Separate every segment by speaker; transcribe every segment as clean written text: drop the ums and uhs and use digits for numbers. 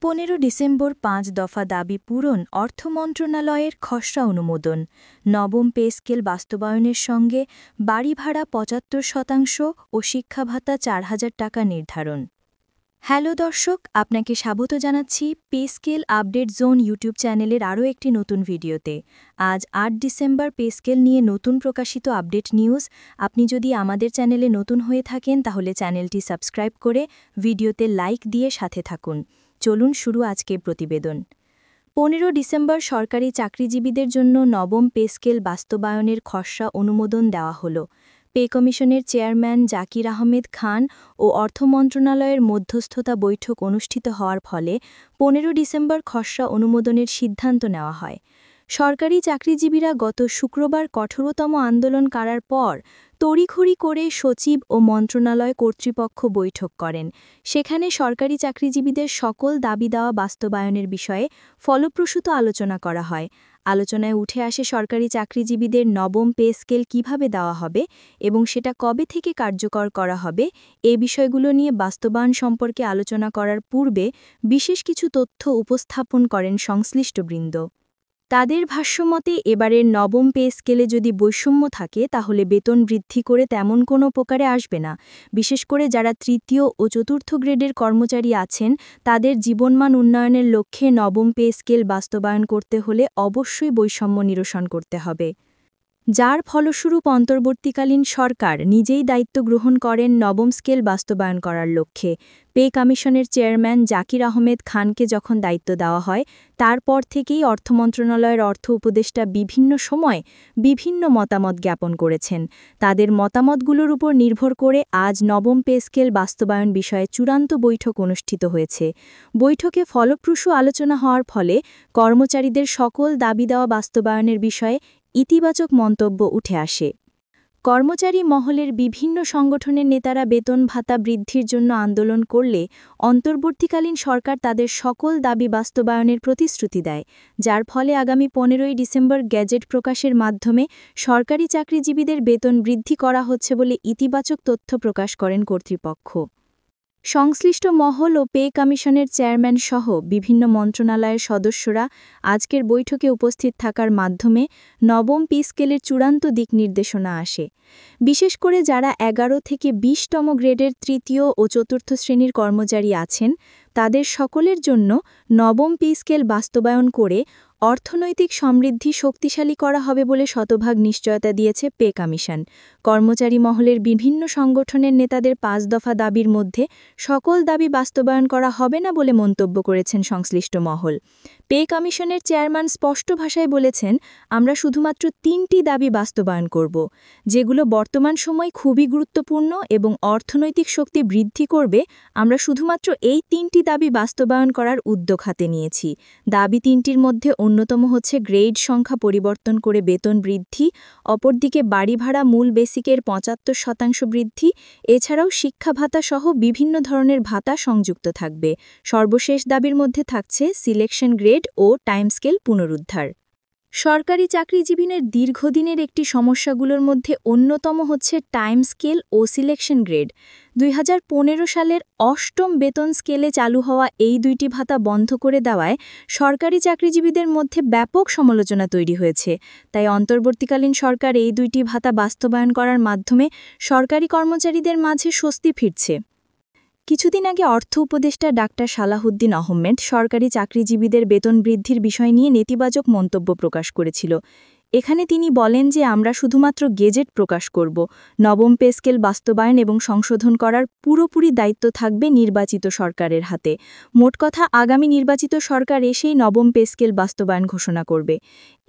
Speaker 1: 15 December 5 দফা দাবি পূরণ অর্থ মন্ত্রণালয়ের খসড়া অনুমোদন নবম পে স্কেল বাস্তবায়নের সঙ্গে বাড়ি ভাড়া ৭৫% ও শিক্ষা ভাতা ৪,০০০ টাকা নির্ধারণ। হ্যালো দর্শক, আপনাকে স্বাগত জানাচ্ছি pay scale update zone YouTube চ্যানেলের আরও একটি নতুন ভিডিওতে। আজ ৮ ডিসেম্বর পে স্কেল নিয়ে নতুন প্রকাশিত আপডেট নিউজ। আপনি যদি আমাদের চ্যানেলে নতুন হয়ে থাকেন তাহলে চ্যানেলটি সাবস্ক্রাইব করে ভিডিওতে লাইক দিয়ে সাথে থাকুন। চলুন শুরু আজকের প্রতিবেদন। 15 ডিসেম্বর সরকারি চাকরিজীবীদের জন্য নবম পে স্কেল বাস্তবায়নের খসড়া অনুমোদন দেওয়া হল। পে কমিশনের চেয়ারম্যান জাকির আহমেদ খান ও অর্থ মন্ত্রণালয়ের মধ্যস্থতা বৈঠক অনুষ্ঠিত হওয়ার ফলে 15 ডিসেম্বর খসড়া অনুমোদনের সিদ্ধান্ত নেওয়া হয়। সরকারি চাকরিজীবীরা গত শুক্রবার কঠোরতম আন্দোলন করার পর তড়িঘড়ি করে সচিব ও মন্ত্রণালয় কর্তৃপক্ষ বৈঠক করেন। সেখানে সরকারি চাকরিজীবীদের সকল দাবি দেওয়া বাস্তবায়নের বিষয়ে ফলপ্রসূ আলোচনা করা হয়। আলোচনায় উঠে আসে সরকারি চাকরিজীবীদের নবম পে স্কেল কীভাবে দেওয়া হবে এবং সেটা কবে থেকে কার্যকর করা হবে, এই বিষয়গুলো নিয়ে বাস্তবায়ন সম্পর্কে আলোচনা করার পূর্বে বিশেষ কিছু তথ্য উপস্থাপন করেন সংশ্লিষ্টবৃন্দ। তাদের ভাষ্যমতে এবারের নবম পে স্কেলে যদি বৈষম্য থাকে তাহলে বেতন বৃদ্ধি করে তেমন কোনো প্রকারে আসবে না। বিশেষ করে যারা তৃতীয় ও চতুর্থ গ্রেডের কর্মচারী আছেন তাদের জীবনমান উন্নয়নের লক্ষ্যে নবম পে স্কেল বাস্তবায়ন করতে হলে অবশ্যই বৈষম্য নিরসন করতে হবে। যার ফলস্বরূপ অন্তর্বর্তীকালীন সরকার নিজেই দায়িত্ব গ্রহণ করেন নবম স্কেল বাস্তবায়ন করার লক্ষ্যে। পে কমিশনের চেয়ারম্যান জাকির আহমেদ খানকে যখন দায়িত্ব দেওয়া হয় তারপর থেকেই অর্থ মন্ত্রণালয়ের অর্থ উপদেষ্টা বিভিন্ন সময় বিভিন্ন মতামত জ্ঞাপন করেছেন। তাদের মতামতগুলোর উপর নির্ভর করে আজ নবম পে স্কেল বাস্তবায়ন বিষয়ে চূড়ান্ত বৈঠক অনুষ্ঠিত হয়েছে। বৈঠকে ফলপ্রসূ আলোচনা হওয়ার ফলে কর্মচারীদের সকল দাবি দেওয়া বাস্তবায়নের বিষয়ে ইতিবাচক মন্তব্য উঠে আসে। কর্মচারী মহলের বিভিন্ন সংগঠনের নেতারা বেতন ভাতা বৃদ্ধির জন্য আন্দোলন করলে অন্তর্বর্তীকালীন সরকার তাদের সকল দাবি বাস্তবায়নের প্রতিশ্রুতি দেয়, যার ফলে আগামী 15 ডিসেম্বর গেজেট প্রকাশের মাধ্যমে সরকারি চাকরিজীবীদের বেতন বৃদ্ধি করা হচ্ছে বলে ইতিবাচক তথ্য প্রকাশ করেন কর্তৃপক্ষ। সংশ্লিষ্ট মহল ও পে কমিশনের চেয়ারম্যান সহ বিভিন্ন মন্ত্রণালয়ের সদস্যরা আজকের বৈঠকে উপস্থিত থাকার মাধ্যমে নবম পে স্কেলের চূড়ান্ত দিক নির্দেশনা আসে। বিশেষ করে যারা 11 থেকে 20তম গ্রেডের তৃতীয় ও চতুর্থ শ্রেণীর কর্মচারী আছেন তাদের সকলের জন্য নবম পে স্কেল বাস্তবায়ন করে অর্থনৈতিক সমৃদ্ধি শক্তিশালী করা হবে বলে শতভাগ নিশ্চয়তা দিয়েছে পে কমিশন। কর্মচারী মহলের বিভিন্ন সংগঠনের নেতাদের 5 দফা দাবির মধ্যে সকল দাবি বাস্তবায়ন করা হবে না বলে মন্তব্য করেছেন সংশ্লিষ্ট মহল। পে কমিশনের চেয়ারম্যান স্পষ্ট ভাষায় বলেছেন, আমরা শুধুমাত্র 3টি দাবি বাস্তবায়ন করব, যেগুলো বর্তমান সময় খুবই গুরুত্বপূর্ণ এবং অর্থনৈতিক শক্তি বৃদ্ধি করবে। আমরা শুধুমাত্র এই 3টি দাবি বাস্তবায়ন করার উদ্যোগ হাতে নিয়েছি। দাবি 3টির মধ্যে অন্যতম হচ্ছে গ্রেড সংখ্যা পরিবর্তন করে বেতন বৃদ্ধি, অপরদিকে বাড়ি ভাড়া মূল বেসিকের 75% বৃদ্ধি, এছাড়াও শিক্ষা ভাতা সহ বিভিন্ন ধরনের ভাতা সংযুক্ত থাকবে। সর্বশেষ দাবির মধ্যে থাকছে সিলেকশন গ্রেড ও টাইম স্কেল পুনরুদ্ধার। সরকারি চাকরিজীবীদের দীর্ঘদিনের একটি সমস্যাগুলোর মধ্যে অন্যতম হচ্ছে টাইম স্কেল ও সিলেকশন গ্রেড। 2015 সালের 8ম বেতন স্কেলে চালু হওয়া এই দুইটি ভাতা বন্ধ করে দেওয়ায় সরকারি চাকরিজীবীদের মধ্যে ব্যাপক সমালোচনা তৈরি হয়েছে। তাই অন্তর্বর্তীকালীন সরকার এই দুইটি ভাতা বাস্তবায়ন করার মাধ্যমে সরকারি কর্মচারীদের মাঝে স্বস্তি ফিরছে। কিছুদিন আগে অর্থ উপদেষ্টা ডাক্তার সালাহউদ্দিন আহমেদ সরকারি চাকরিজীবীদের বেতন বৃদ্ধির বিষয় নিয়ে নেতিবাচক মন্তব্য প্রকাশ করেছিল। এখানে তিনি বলেন যে আমরা শুধুমাত্র গেজেট প্রকাশ করব, নবম পে স্কেল বাস্তবায়ন এবং সংশোধন করার পুরোপুরি দায়িত্ব থাকবে নির্বাচিত সরকারের হাতে। মোট কথা, আগামী নির্বাচিত সরকার এসেই নবম পে স্কেল বাস্তবায়ন ঘোষণা করবে।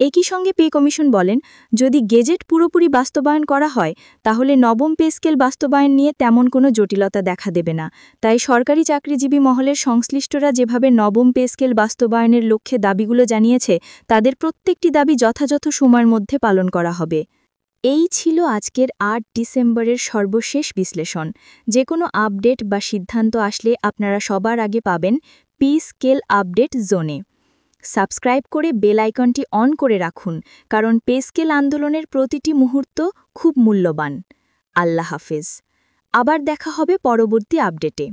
Speaker 1: একই সঙ্গে পে কমিশন বলেন, যদি গেজেট পুরোপুরি বাস্তবায়ন করা হয় তাহলে নবম পে স্কেল বাস্তবায়ন নিয়ে তেমন কোনো জটিলতা দেখা দেবে না। তাই সরকারি চাকরিজীবী মহলের সংশ্লিষ্টরা যেভাবে নবম পে স্কেল বাস্তবায়নের লক্ষ্যে দাবিগুলো জানিয়েছে তাদের প্রত্যেকটি দাবি যথাযথ সময়ের মধ্যে পালন করা হবে। এই ছিল আজকের ৮ ডিসেম্বরের সর্বশেষ বিশ্লেষণ। যে কোনো আপডেট বা সিদ্ধান্ত আসলে আপনারা সবার আগে পাবেন পে স্কেল আপডেট জোনে। সাবস্ক্রাইব করে বেল আইকনটি অন করে রাখুন, কারণ পে স্কেল আন্দোলনের প্রতিটি মুহূর্ত খুব মূল্যবান। আল্লাহ হাফেজ। আবার দেখা হবে পরবর্তী আপডেটে।